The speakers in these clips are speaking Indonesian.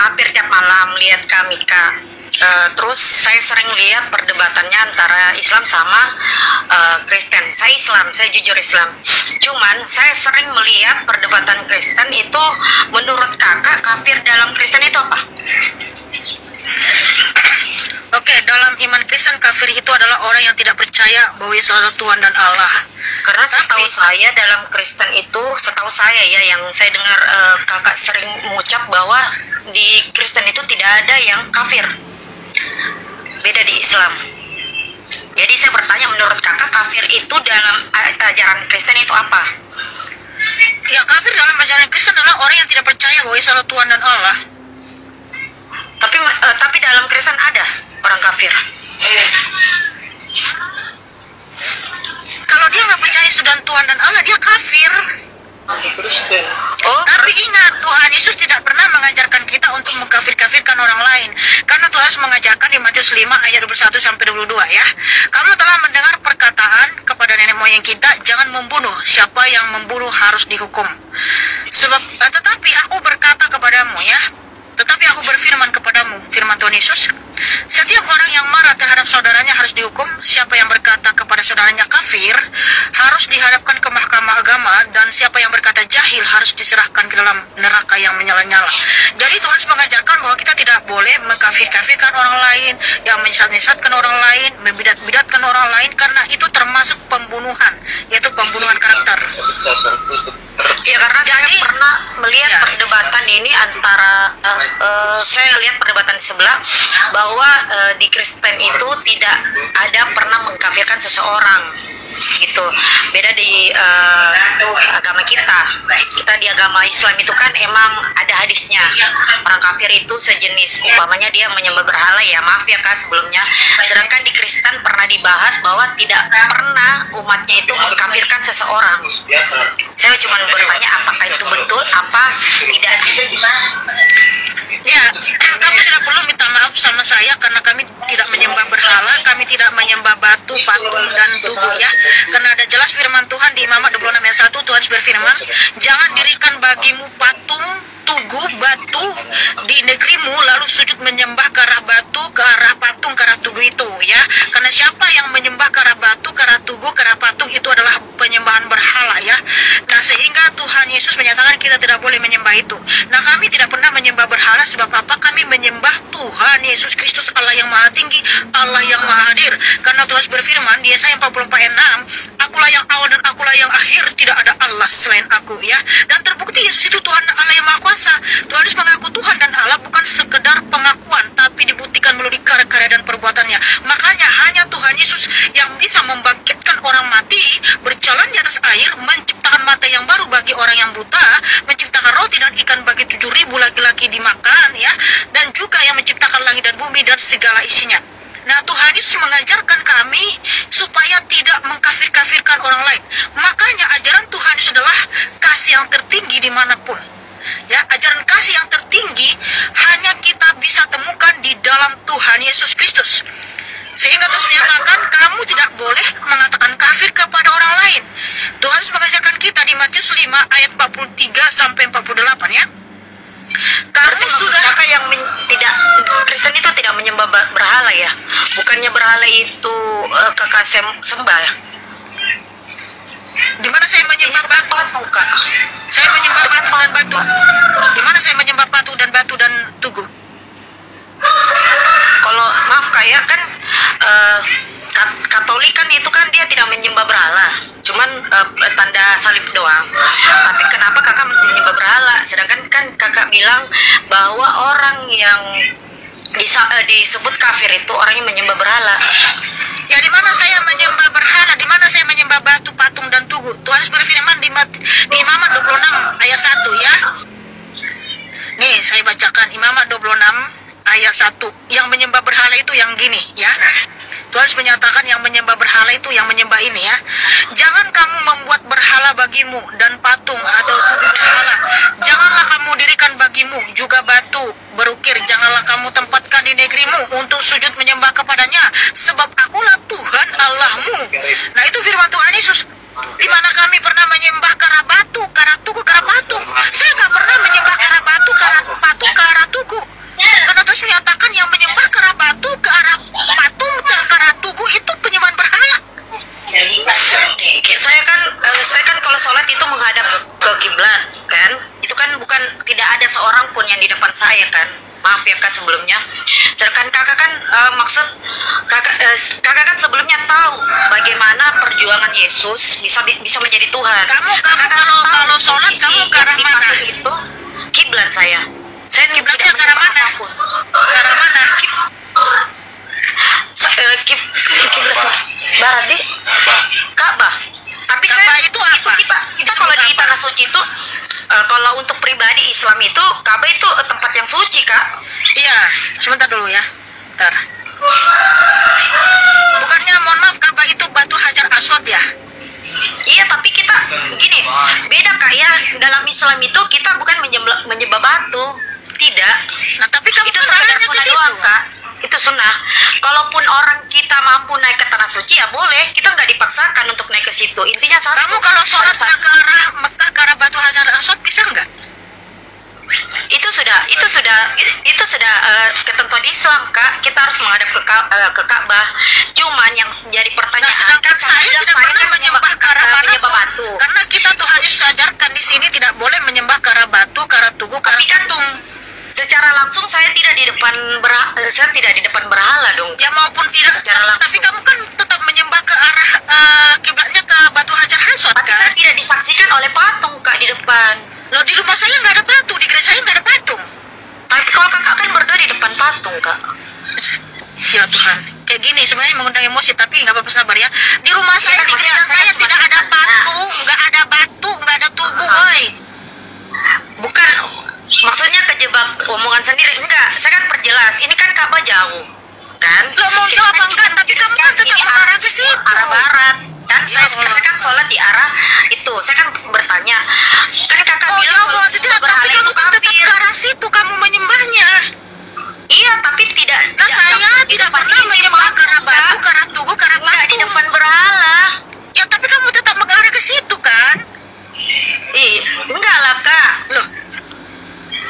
hampir tiap malam lihat kami Kak. Terus saya sering lihat perdebatannya antara Islam sama Kristen. Saya Islam, saya jujur Islam. Cuman saya sering melihat perdebatan Kristen itu, menurut kakak kafir dalam Kristen itu apa? Oke, dalam iman Kristen kafir itu adalah orang yang tidak percaya bahwa Yesus adalah Tuhan dan Allah. Karena setahu saya dalam Kristen itu, setahu saya ya, yang saya dengar kakak sering mengucap bahwa di Kristen itu tidak ada yang kafir. Beda di Islam. Jadi saya bertanya, menurut kakak kafir itu dalam ajaran Kristen itu apa? Ya, kafir dalam ajaran Kristen adalah orang yang tidak percaya bahwa Yesus adalah Tuhan dan Allah. Tapi dalam Kristen ada orang kafir. Kalau dia nggak percaya Yesus dan Tuhan dan Allah, dia kafir. Oh, Tapi ingat, Tuhan Yesus tidak pernah mengajarkan kita untuk mengkafir-kafirkan orang lain. Karena Tuhan Yesus mengajarkan di Matius 5 ayat 21 sampai 22 ya. Kamu telah mendengar perkataan kepada nenek moyang kita, jangan membunuh. Siapa yang membunuh harus dihukum. Tetapi aku berkata kepadamu ya, tetapi aku berfirman kepadamu, firman Tuhan Yesus, setiap orang yang marah terhadap saudaranya harus dihukum. Siapa yang berkata kepada saudaranya kafir harus dihadapkan ke mahkamah agama, dan siapa yang berkata jahil harus diserahkan ke dalam neraka yang menyala-nyala. Jadi Tuhan mengajarkan bahwa kita tidak boleh mengkafir-kafirkan orang lain, yang menyesat-nyesatkan orang lain, membidat-bidatkan orang lain, karena itu termasuk pembunuhan, yaitu pembunuhan karakter. Ya, karena saya pernah melihat perdebatan ini antara saya lihat perdebatan di sebelah bahwa di Kristen itu tidak ada pernah mengkafirkan seseorang gitu. Beda di agama kita di agama Islam itu kan emang ada hadisnya, orang kafir itu sejenis, umpamanya dia menyembah berhala, ya maaf ya Kak sebelumnya. Sedangkan di Kristen pernah dibahas bahwa tidak pernah umatnya itu mengkafirkan seseorang. Saya cuma bertanya apakah itu betul apa tidak. Ya, kamu tidak perlu minta maaf sama saya karena kami tidak menyembah berhala, kami tidak menyembah batu, patung, dan tugu ya. Karena ada jelas firman Tuhan di Imamat 26 ayat 1, Tuhan berfirman, jangan dirikan bagimu patung, tugu, batu di negerimu, lalu sujud menyembah ke arah batu, ke arah patung, ke arah tugu itu ya. Karena siapa yang menyembah ke arah batu, ke arah tugu, ke arah patung, itu adalah penyembahan berhala ya. Nah, sehingga Tuhan Yesus menyatakan kita tidak boleh menyembah itu. Nah, kami tidak pernah menyembah berhala. Sebab apa? Kami menyembah Tuhan Yesus Kristus, Allah yang maha tinggi, Allah yang maha hadir. Karena Tuhan berfirman di Yesaya 44 ayat 6, akulah yang awal dan akulah yang akhir, tidak ada Allah selain aku ya. Dan terbukti Yesus itu Tuhan Allah yang maha kuasa. Tuhan Yesus mengaku Tuhan dan Allah bukan sekedar pengakuan, tapi dibuktikan melalui karya-karya dan perbuatannya. Makanya hanya Tuhan Yesus yang bisa membangkitkan orang mati, berjalan di atas air, menciptakan mata yang baru bagi orang yang buta, menciptakan roti dan ikan bagi 7.000 laki-laki dimakan ya, dan juga yang menciptakan langit dan bumi dan segala isinya. Nah, Tuhan Yesus mengajarkan kami supaya tidak mengkafir-kafirkan orang lain. Makanya ajaran Tuhan Yesus adalah kasih yang tertinggi dimanapun. Ya, ajaran kasih yang tertinggi hanya kita bisa temukan di dalam Tuhan Yesus Kristus. Sehingga Tuhan menyatakan kamu tidak boleh mengatakan kafir kepada orang lain. Tuhan Yesus mengajarkan kita di Matius 5 ayat 43 sampai 48 ya. Kamu sudah yang tidak Kristen itu tidak menyembah berhala ya. Bukannya berhala itu kakak sembah ya. Di mana saya menyembah batu? Kak. Saya menyembah batu dan batu. Di mana saya menyembah batu dan tugu? Kalau maaf kayak kan Katolik kan itu kan dia tidak menyembah berhala, cuman tanda salib doang. Tapi kenapa kakak menyembah berhala? Sedangkan kan kakak bilang bahwa orang yang disebut kafir itu orang yang menyembah berhala. Ya, di mana saya menyembah berhala? Di mana saya menyembah batu, patung, dan tugu? Tuhan berfirman di Imamat 26 ayat 1 ya. Nih, saya bacakan Imamat 26 ayat 1. Yang menyembah berhala itu yang gini ya. Tuhan menyatakan yang menyembah berhala itu yang menyembah ini ya. Jangan kamu membuat berhala bagimu dan patung atau tugu berhala. Janganlah kamu dirikan bagimu juga batu berukir. Janganlah kamu tempatkan di negerimu untuk sujud menyembah kepadanya. Sebab akulah Tuhan Allahmu. Nah, itu firman Tuhan Yesus. Di mana kami pernah menyembah ke arah batu, ke arah tugu, ke arah patung. Saya nggak pernah menyembah ke arah batu, ke arah patung, ke arah tugu. tidak ada seorang pun yang di depan saya kan. Maaf ya kak sebelumnya. Sedangkan kakak kan kakak kan sebelumnya tahu bagaimana perjuangan Yesus bisa menjadi Tuhan. Kamu kalau sholat kamu ke arah mana? Itu kiblat saya. Saya Kiblatnya ke arah mana? Ke arah mana? Kiblat barat di Ka'bah. Tapi Ka'bah itu apa? Kita kalau di tanah suci itu kalau untuk pribadi Islam itu Ka'bah itu tempat yang suci kak. Iya, sebentar dulu ya. Bentar. Bukannya mohon maaf Ka'bah itu batu Hajar Aswad ya? Iya, tapi kita gini, beda kak ya. Dalam Islam itu kita bukan menyembah batu, tidak. Nah, tapi kamu Itu kan sekedar arahnya ke sunnah situ. doang kak. Itu sunnah. Kalaupun orang kita mampu naik ke tanah suci ya boleh. Kita nggak dipaksakan untuk naik ke situ. Intinya satu. Kamu kalau sholat pada saat- ke arah Mekah, ke arah batu Hajar Aswad bisa nggak? itu sudah ketentuan Islam kak. Kita harus menghadap ke Ka'bah. Cuman yang jadi Nah, pertanyaan sedangkan kan saya tidak pernah menyembah ke arah mana menyembah pun. batu. Karena kita Tuhan Yesus ajarkan di sini tidak boleh menyembah ke arah batu, ke arah tugu, ke arah Tapi kan patung. secara langsung saya tidak di depan berhala dong. Ya maupun tidak Secara langsung. tapi kamu kan tetap menyembah ke arah kiblatnya ke batu Hajar Aswad Tapi kan? saya tidak disaksikan oleh patung kak di depan. Loh, di rumah saya nggak ada patung, di gereja saya nggak ada patung. Tapi kalau kakak kan berdoa di depan patung kak. Ya Tuhan, kayak gini sebenarnya mengundang emosi, tapi nggak apa-apa, sabar ya. Di rumah saya, di gereja saya tidak ada patung, nggak ada batu, nggak ada tugu, woi. Bukan, maksudnya kejebak omongan sendiri. Enggak, saya kan perjelas. Ini kan Ka'bah jauh, kan? Lo mau jawab apa enggak? Tapi kamu kan tetap ini mengarah ke situ. arah barat. Kan Ya saya Allah. kan sholat di arah itu. Saya kan bertanya. Kan kakak Oh bilang jawab itu, tapi berhala kamu itu kan tetap kafir. ke arah situ, kamu menyembahnya. Iya, tapi tidak. Nah, saya di tidak depan pernah ini menyembah ke arah batu, Kak. ke arah tugu, ke arah Enggak di patung. depan berhala. Ya tapi kamu tetap mengarah ke situ kan? Ih, enggak lah kak. Loh,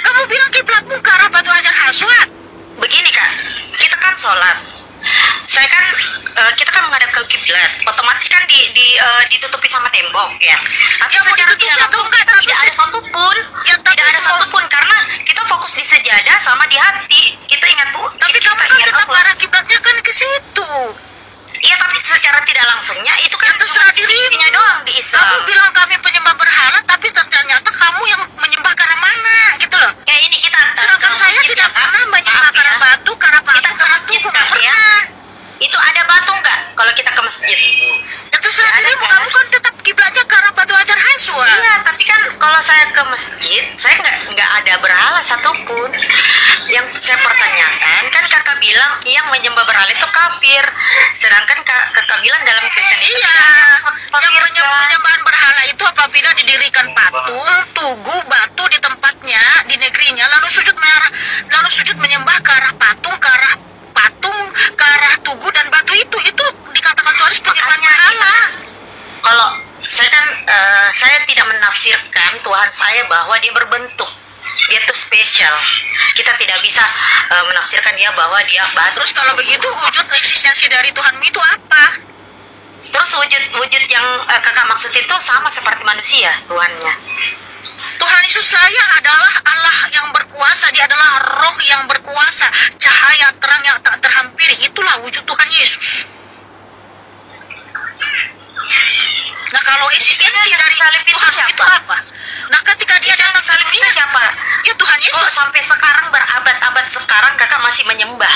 kamu bilang kiblatmu ke arah batu Hajar Aswad. Begini kak, kita kan sholat. Saya kan kita kan menghadap ke kiblat. Otomatis kan ditutupi sama tembok ya. Tapi Ya, mau secara ditutupi tidak atau langsung enggak, kita tapi tidak ada satupun. Ya, tapi Tidak ada cuma- satupun karena kita fokus di sejadah sama di hati. Kita ingat tuh. Tapi kita kamu kan ingat tetap Allah. arah kiblatnya kan ke situ. Iya, tapi secara tidak langsungnya itu kan Ya, terserah cuma dirimu. sisinya doang di Islam. Kamu bilang kami penyembah berhala, tapi ternyata kamu yang menyembah ke arah mana gitu loh. Kayak ini kita. Sedangkan ke saya masjid tidak ya, Kak. pernah menyembah Maaf ke arah ya. batu, ke arah Kita patung, ke ke arah masjid tugu, Kak, nggak ya. pernah. Itu ada batu nggak kalau kita ke masjid? Ya terserah Ada, dirimu, kan? kamu kan tetap kiblatnya ke arah batu Hajar Aswad. Iya, tapi kan kalau saya ke masjid, saya nggak ada berhala satupun. Yang saya pertanyakan kan kakak bilang yang menyembah berhala itu kafir, sedangkan kakak bilang dalam Kristen itu Iya, tidak yang kafir, Kak. penyembahan berhala itu apabila didirikan patung, tugu, batu di tempatnya, di negerinya, lalu sujud menyembah ke arah patung, ke arah tugu dan batu itu dikatakan Tuhan penyembahan Makanya berhala. Kalau saya kan saya tidak menafsirkan Tuhan saya bahwa dia berbentuk, dia tuh spesial. Kita tidak bisa menafsirkan dia bahwa dia batu. Terus kalau begitu wujud eksistensi dari Tuhanmu itu apa? Terus wujud yang kakak maksud itu sama seperti manusia Tuhannya. Tuhan Yesus saya adalah Allah yang berkuasa, dia adalah roh yang berkuasa, cahaya terang yang tak terhampiri, itulah wujud Tuhan Yesus. Nah kalau eksistensi Yang dari salib itu Tuhan siapa? itu apa? Nah ketika dia datang ke Salib itu dunia, siapa? ya Tuhan Kok Yesus. sampai sekarang berabad-abad sekarang kakak masih menyembah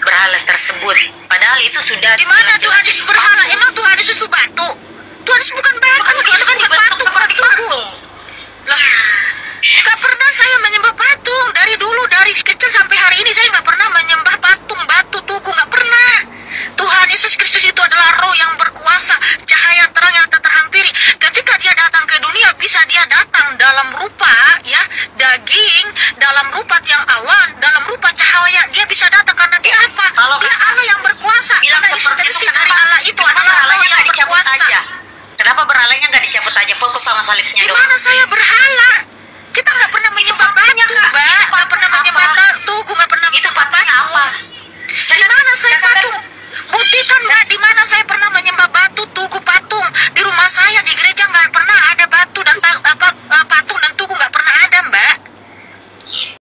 berhala tersebut? Padahal itu sudah Di mana Tuhan Yesus berhala? Emang Tuhan Yesus itu batu? Tuhan Yesus bukan batu, Tuhan Itu Yesus kan bukan dibentuk batu, seperti bukan tugu. patung. Lah, kapan